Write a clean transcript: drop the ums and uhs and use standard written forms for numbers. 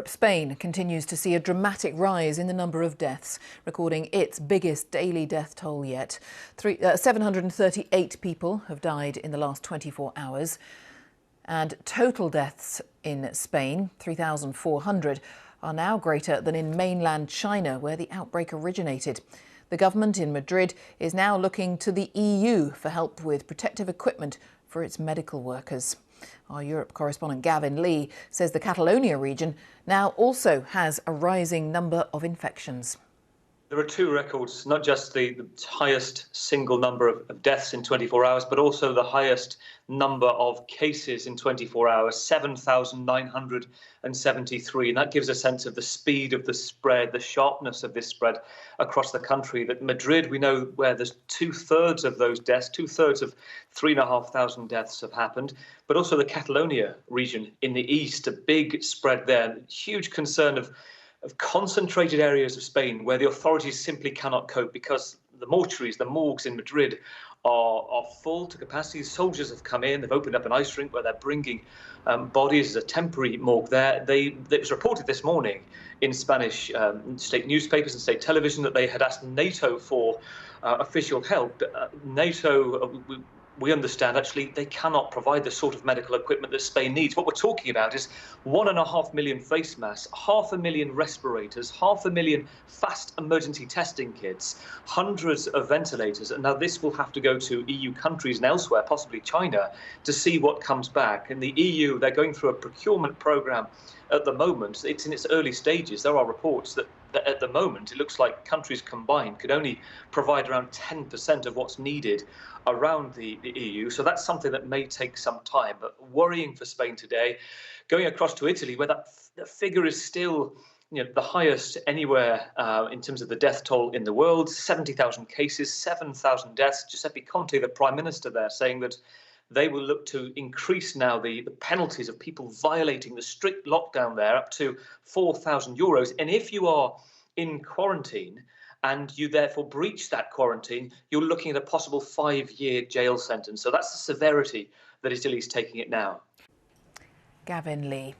Spain continues to see a dramatic rise in the number of deaths, recording its biggest daily death toll yet. 738 people have died in the last 24 hours. And total deaths in Spain, 3,400, are now greater than in mainland China, where the outbreak originated. The government in Madrid is now looking to the EU for help with protective equipment for its medical workers. Our Europe correspondent Gavin Lee says the Catalonia region now also has a rising number of infections. There are two records, not just the highest single number of deaths in 24 hours, but also the highest number of cases in 24 hours, 7,973. And that gives a sense of the speed of the spread, the sharpness of this spread across the country. That Madrid, we know where there's 2/3 of those deaths, 2/3 of 3,500 deaths have happened, but also the Catalonia region in the east, a big spread there, huge concern of concentrated areas of Spain where the authorities simply cannot cope because the mortuaries, the morgues in Madrid are full to capacity. Soldiers have come in, they've opened up an ice rink where they're bringing bodies as a temporary morgue there. It was reported this morning in Spanish state newspapers and state television that they had asked NATO for official help. NATO, we understand, actually, they cannot provide the sort of medical equipment that Spain needs. What we're talking about is 1.5 million face masks, 500,000 respirators, 500,000 fast emergency testing kits, hundreds of ventilators. And now this will have to go to EU countries and elsewhere, possibly China, to see what comes back. In the EU, they're going through a procurement program at the moment. It's in its early stages. There are reports that at the moment, it looks like countries combined could only provide around 10% of what's needed around the EU. So that's something that may take some time, but worrying for Spain today. Going across to Italy, where that figure is still the highest anywhere in terms of the death toll in the world, 70,000 cases, 7,000 deaths. Giuseppe Conte, the Prime Minister there, saying that they will look to increase now the penalties of people violating the strict lockdown there up to €4,000. And if you are in quarantine and you therefore breach that quarantine, you're looking at a possible 5-year jail sentence. So that's the severity that Italy is taking it now. Gavin Lee.